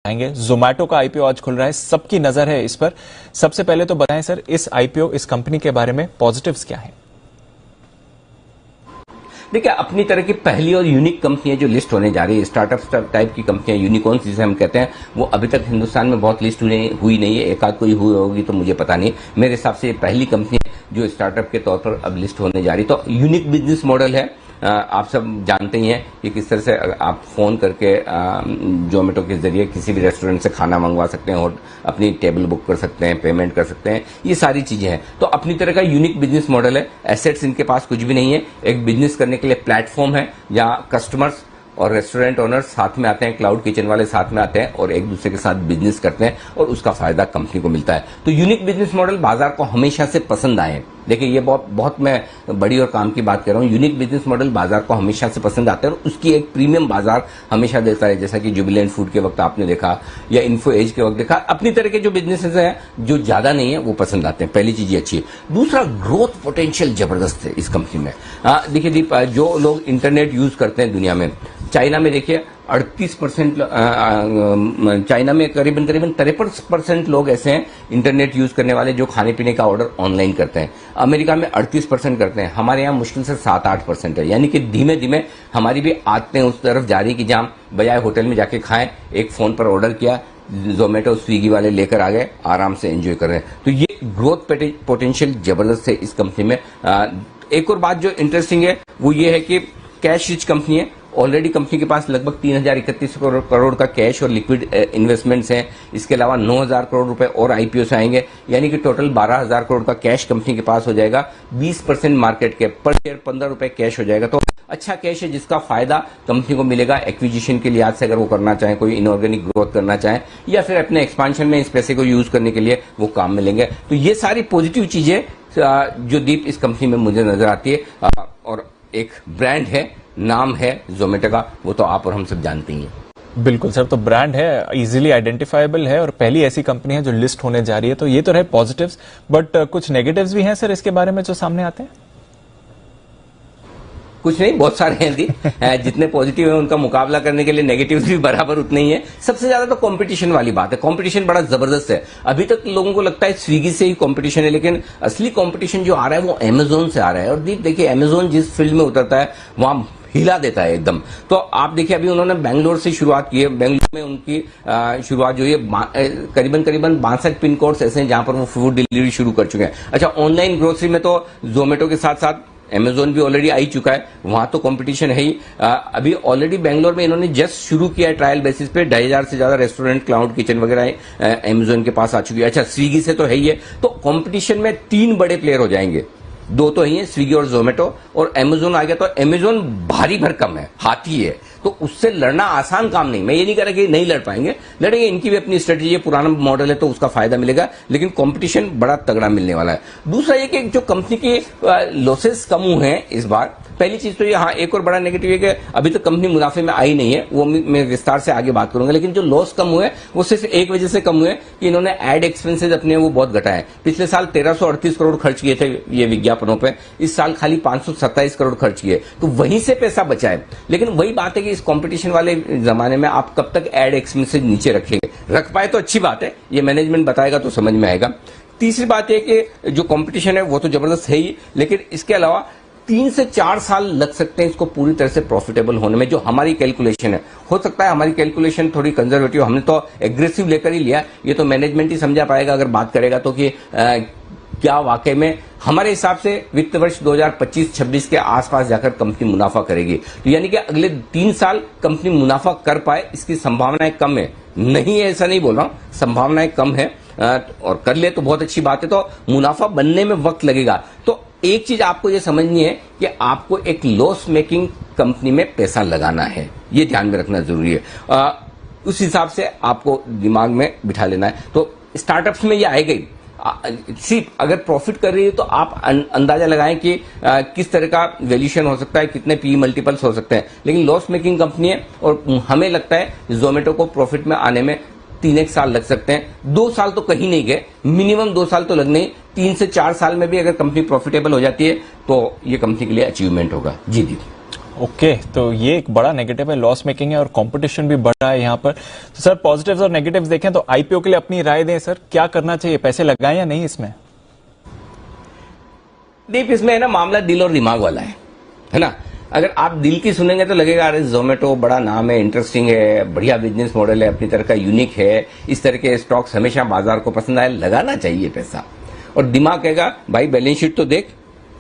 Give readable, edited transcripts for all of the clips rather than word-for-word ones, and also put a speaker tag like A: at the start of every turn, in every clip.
A: आएंगे। जोमैटो का आईपीओ आज खुल रहा है, सबकी नजर है इस पर। सबसे पहले तो बताएं सर, इस आईपीओ, इस कंपनी के बारे में पॉजिटिव्स क्या हैं?
B: देखिए, अपनी तरह की पहली और यूनिक कंपनी है जो लिस्ट होने जा रही है। स्टार्टअप टाइप की कंपनियां, यूनिकॉर्न्स जिसे हम कहते हैं, वो अभी तक हिंदुस्तान में बहुत लिस्ट हुई नहीं है। एक आध कोई हुई होगी तो मुझे पता नहीं। मेरे हिसाब से ये पहली कंपनी है जो स्टार्टअप के तौर पर अब लिस्ट होने जा रही। तो यूनिक बिजनेस मॉडल है। आप सब जानते ही हैं कि किस तरह से आप फोन करके जोमेटो के जरिए किसी भी रेस्टोरेंट से खाना मंगवा सकते हैं और अपनी टेबल बुक कर सकते हैं, पेमेंट कर सकते हैं, ये सारी चीजें हैं। तो अपनी तरह का यूनिक बिजनेस मॉडल है। एसेट्स इनके पास कुछ भी नहीं है। एक बिजनेस करने के लिए प्लेटफॉर्म है जहां कस्टमर्स और रेस्टोरेंट ओनर्स साथ में आते हैं, क्लाउड किचन वाले साथ में आते हैं और एक दूसरे के साथ बिजनेस करते हैं और उसका फायदा कंपनी को मिलता है। तो यूनिक बिजनेस मॉडल बाजार को हमेशा से पसंद आए। देखिए, ये बहुत मैं बड़ी और काम की बात कर रहा हूं। यूनिक बिजनेस मॉडल बाजार को हमेशा से पसंद आते हैं और उसकी एक प्रीमियम बाजार हमेशा देता है। जैसा कि जुबिलेंट फूड के वक्त आपने देखा या इन्फो एज के वक्त देखा। अपनी तरह के जो बिजनेसेस हैं जो ज्यादा नहीं है वो पसंद आते हैं। पहली चीज अच्छी है। दूसरा, ग्रोथ पोटेंशियल जबरदस्त है इस कंपनी में। देखिए दीप, जो लोग इंटरनेट यूज करते हैं दुनिया में, चाइना में देखिए 38%, चाइना में करीबन 53% लोग ऐसे हैं इंटरनेट यूज करने वाले जो खाने पीने का ऑर्डर ऑनलाइन करते हैं। अमेरिका में 38% करते हैं। हमारे यहाँ मुश्किल से 7-8% है। यानी कि धीमे धीमे हमारी भी आदतें उस तरफ जा रही कि जहाँ बजाय होटल में जाके खाएं, एक फोन पर ऑर्डर किया, जोमेटो स्विगी वाले लेकर आ गए, आराम से एंजॉय कर रहे हैं। तो ये ग्रोथ पोटेंशियल जबरदस्त है इस कंपनी में। एक और बात जो इंटरेस्टिंग है वो ये है कि कैश रिच कंपनी है। ऑलरेडी कंपनी के पास लगभग 3031 करोड़ का कैश और लिक्विड इन्वेस्टमेंट्स हैं। इसके अलावा 9000 करोड़ रुपए और आईपीओ से आएंगे, यानी कि टोटल 12000 करोड़ का कैश कंपनी के पास हो जाएगा। 20% मार्केट कैप, पर शेयर 15 रुपए कैश हो जाएगा। तो अच्छा कैश है जिसका फायदा कंपनी को मिलेगा एक्विजिशन के लिहाज से, अगर वो करना चाहे, कोई इनऑर्गेनिक ग्रोथ करना चाहे या फिर अपने एक्सपांशन में इस पैसे को यूज करने के लिए वो काम में लेंगे। तो ये सारी पॉजिटिव चीजें जो दीप इस कंपनी में मुझे नजर आती है। और एक ब्रांड है, नाम है जोमेटो का, वो तो आप और हम सब जानते ही हैं।
A: बिल्कुल सर, तो ब्रांड है, इजीली आइडेंटिफाइबल है और पहली ऐसी कंपनी है जो लिस्ट होने जा रही है। तो ये तो रहे पॉजिटिव्स, बट कुछ नेगेटिव्स भी हैं सर इसके बारे में जो सामने आते हैं?
B: कुछ नहीं, बहुत सारे हैं दी। जितने पॉजिटिव है उनका मुकाबला करने के लिए नेगेटिव भी बराबर उतने ही है। सबसे ज्यादा तो कंपटीशन वाली बात है। कंपटीशन बड़ा जबरदस्त है। अभी तक लोगों को लगता है स्विगी से ही कंपटीशन है, लेकिन असली कंपटीशन जो आ रहा है वो अमेजोन से आ रहा है। और देखिए, अमेजोन जिस फील्ड में उतरता है वहां हिला देता है एकदम। तो आप देखिए, अभी उन्होंने बेंगलोर से शुरुआत की है। बेंगलोर में उनकी शुरुआत जो है करीबन 62 पिन कोड्स ऐसे हैं जहां पर वो फूड डिलीवरी शुरू कर चुके हैं। अच्छा, ऑनलाइन ग्रोसरी में तो जोमेटो के साथ साथ अमेजोन भी ऑलरेडी आ ही चुका है, वहां तो कंपटीशन है ही। अभी ऑलरेडी बेंगलोर में इन्होंने जस्ट शुरू किया है ट्रायल बेसिस पे। 2,500 से ज्यादा रेस्टोरेंट, क्लाउड किचन वगैरह अमेजोन के पास आ चुकी है। अच्छा, स्विगी से तो है ही है। तो कंपटीशन में 3 बड़े प्लेयर हो जाएंगे। 2 तो ही है, स्विगी और जोमेटो, और अमेजोन आ गया तो अमेजोन भारी भरकम है, हाथी है। तो उससे लड़ना आसान काम नहीं। मैं ये नहीं कह रहा कि नहीं लड़ पाएंगे, लड़ेंगे। इनकी भी अपनी स्ट्रेटेजी है, पुराना मॉडल है तो उसका फायदा मिलेगा, लेकिन कंपटीशन बड़ा तगड़ा मिलने वाला है। दूसरा ये कि जो कंपनी की लॉसेस कम हुए हैं इस बार, पहली चीज तो ये, हाँ, एक और बड़ा नेगेटिव है कि अभी तक कंपनी मुनाफे में आई नहीं है, वो मैं विस्तार से आगे बात करूंगा। लेकिन जो लॉस कम हुए वो सिर्फ एक वजह से कम हुए कि इन्होंने एड एक्सपेंसेस अपने वो बहुत घटाए। पिछले साल 1338 करोड़ खर्च किए थे ये विज्ञापनों पे, इस साल खाली 527 करोड़ खर्च किए, तो वहीं से पैसा बचा है। लेकिन वही बात है कि इस कंपटीशन वाले जमाने में आप कब तक एड एक्सपेंसेस नीचे रखेंगे। रख पाए तो अच्छी बात है, ये मैनेजमेंट बताएगा तो समझ में आएगा। तीसरी बात यह कि जो कंपटीशन है वो तो जबरदस्त है ही, लेकिन इसके अलावा 3 से 4 साल लग सकते हैं इसको पूरी तरह से प्रॉफिटेबल होने में। जो हमारी कैलकुलेशन है, हो सकता है हमारी कैलकुलेशन थोड़ी कंजर्वेटिव, हमने तो एग्रेसिव लेकर ही लिया, ये तो मैनेजमेंट ही समझा पाएगा अगर बात करेगा तो, कि क्या वाकई में हमारे हिसाब से वित्त वर्ष 2025-26 के आसपास जाकर कंपनी मुनाफा करेगी। तो यानी कि अगले 3 साल कंपनी मुनाफा कर पाए, इसकी संभावनाएं कम है। नहीं है ऐसा नहीं बोल रहा हूं, संभावनाएं कम है, और कर ले तो बहुत अच्छी बात है। तो मुनाफा बनने में वक्त लगेगा। तो एक चीज आपको यह समझनी है कि आपको एक लॉस मेकिंग कंपनी में पैसा लगाना है, यह ध्यान में रखना जरूरी है। उस हिसाब से आपको दिमाग में बिठा लेना है। तो स्टार्टअप्स में यह आएगा ही। सिर्फ अगर प्रॉफिट कर रही है तो आप अंदाजा लगाएं कि किस तरह का वैल्यूएशन हो सकता है, कितने पी मल्टीपल्स हो सकते हैं। लेकिन लॉस मेकिंग कंपनी है और हमें लगता है जोमेटो को प्रॉफिट में आने में 3-1 साल लग सकते हैं। 2 साल तो कहीं नहीं गए, मिनिमम 2 साल तो लगने ही। 3 से 4 साल में भी अगर कंपनी प्रॉफिटेबल हो जाती है तो ये कंपनी के लिए अचीवमेंट होगा। जी दी।
A: ओके, तो ये एक बड़ा नेगेटिव है, लॉस मेकिंग है और कंपटीशन भी बढ़ रहा है यहाँ पर। तो सर पॉजिटिव्स और नेगेटिव्स देखें तो आईपीओ के लिए अपनी राय दें सर, क्या करना चाहिए, पैसे लगाएं या नहीं इसमें?
B: दीप, इसमें है ना मामला दिल और दिमाग वाला है ना। अगर आप दिल की सुनेंगे तो लगेगा अरे जोमेटो बड़ा नाम है, इंटरेस्टिंग है, बढ़िया बिजनेस मॉडल है, अपनी तरह का यूनिक है, इस तरह के स्टॉक्स हमेशा बाजार को पसंद आए, लगाना चाहिए पैसा। और दिमाग कहेगा भाई बैलेंस शीट तो देख,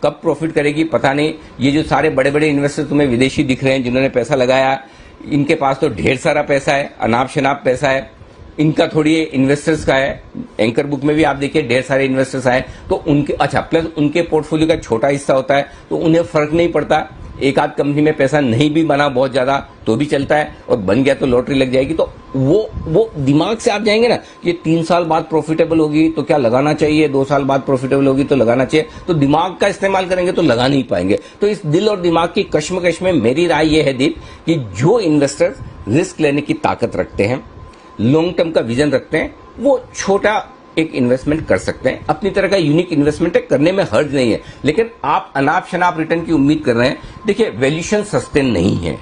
B: कब प्रॉफिट करेगी पता नहीं। ये जो सारे बड़े बड़े इन्वेस्टर तुम्हें विदेशी दिख रहे हैं जिन्होंने पैसा लगाया, इनके पास तो ढेर सारा पैसा है, अनाप शनाप पैसा है, इनका थोड़ी इन्वेस्टर्स का है। एंकर बुक में भी आप देखिए ढेर सारे इन्वेस्टर्स आए, तो उनके अच्छा प्लस उनके पोर्टफोलियो का छोटा हिस्सा होता है, तो उन्हें फर्क नहीं पड़ता। एक आध कंपनी में पैसा नहीं भी बना बहुत ज्यादा तो भी चलता है, और बन गया तो लॉटरी लग जाएगी। तो वो दिमाग से आप जाएंगे ना, ये 3 साल बाद प्रॉफिटेबल होगी तो क्या लगाना चाहिए, 2 साल बाद प्रॉफिटेबल होगी तो लगाना चाहिए, तो दिमाग का इस्तेमाल करेंगे तो लगा नहीं पाएंगे। तो इस दिल और दिमाग की कश्मकश में मेरी राय यह है दीप कि जो इन्वेस्टर्स रिस्क लेने की ताकत रखते हैं, लॉन्ग टर्म का विजन रखते हैं, वो छोटा एक इन्वेस्टमेंट कर सकते हैं। अपनी तरह का यूनिक इन्वेस्टमेंट है, करने में हर्ज नहीं है। लेकिन आप अनाप शनाप रिटर्न की उम्मीद कर रहे हैं, देखिए वैल्यूएशन सस्टेन नहीं है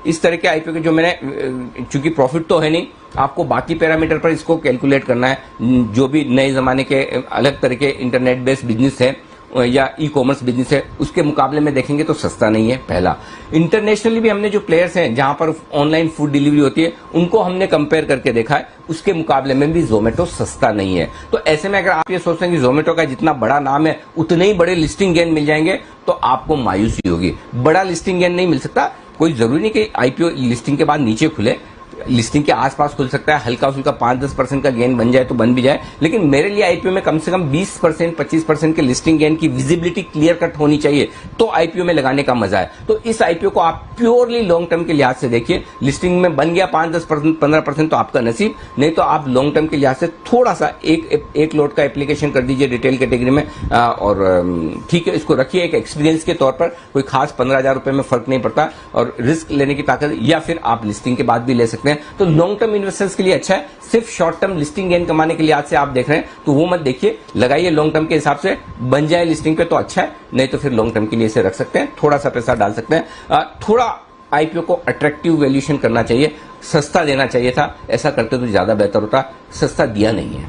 B: इस तरह के आईपीओ के। जो मैंने, चूंकि प्रॉफिट तो है नहीं, आपको बाकी पैरामीटर पर इसको कैलकुलेट करना है। जो भी नए जमाने के अलग तरह के इंटरनेट बेस्ड बिजनेस है या ई कॉमर्स बिजनेस है, उसके मुकाबले में देखेंगे तो सस्ता नहीं है। पहला, इंटरनेशनली भी हमने जो प्लेयर्स हैं जहां पर ऑनलाइन फूड डिलीवरी होती है, उनको हमने कंपेयर करके देखा है, उसके मुकाबले में भी जोमेटो सस्ता नहीं है। तो ऐसे में अगर आप ये सोचते हैं कि जोमेटो का जितना बड़ा नाम है उतने ही बड़े लिस्टिंग गेन मिल जाएंगे, तो आपको मायूसी होगी। बड़ा लिस्टिंग गेन नहीं मिल सकता। कोई जरूरी नहीं कि आईपीओ लिस्टिंग के बाद नीचे खुले, लिस्टिंग के आसपास खुल सकता है, हल्का फुल्का 5-10% का गेन बन जाए तो बन भी जाए। लेकिन मेरे लिए आईपीओ में कम से कम 20% 25% के लिस्टिंग गेन की विजिबिलिटी क्लियर कट होनी चाहिए, तो आईपीओ में लगाने का मजा है। तो इस आईपीओ को आप प्योरली लॉन्ग टर्म के लिहाज से देखिए। लिस्टिंग में बन गया 5-10% 15% तो आपका नसीब, नहीं तो आप लॉन्ग टर्म के लिहाज से थोड़ा सा एक लोट का एप्लीकेशन कर दीजिए रिटेल कैटेगरी में, और ठीक है, इसको रखिए एक एक्सपीरियंस के तौर पर। कोई खास 15,000 रुपए में फर्क नहीं पड़ता, और रिस्क लेने की ताकत, या फिर आप लिस्टिंग के बाद भी ले सकते हैं। तो लॉन्ग टर्म इन्वेस्टर्स के लिए अच्छा है। सिर्फ शॉर्ट टर्म लिस्टिंग गेन कमाने के लिए आज से आप देख रहे हैं तो वो मत देखिए, लगाइए लॉन्ग टर्म के हिसाब से। बन जाए लिस्टिंग पे तो अच्छा है, नहीं तो फिर लॉन्ग टर्म के लिए इसे रख सकते हैं, थोड़ा सा पैसा डाल सकते हैं। थोड़ा आईपीओ को अट्रैक्टिव वैल्यूएशन करना चाहिए, सस्ता देना चाहिए था, ऐसा करते तो ज्यादा बेहतर होता। सस्ता दिया नहीं है।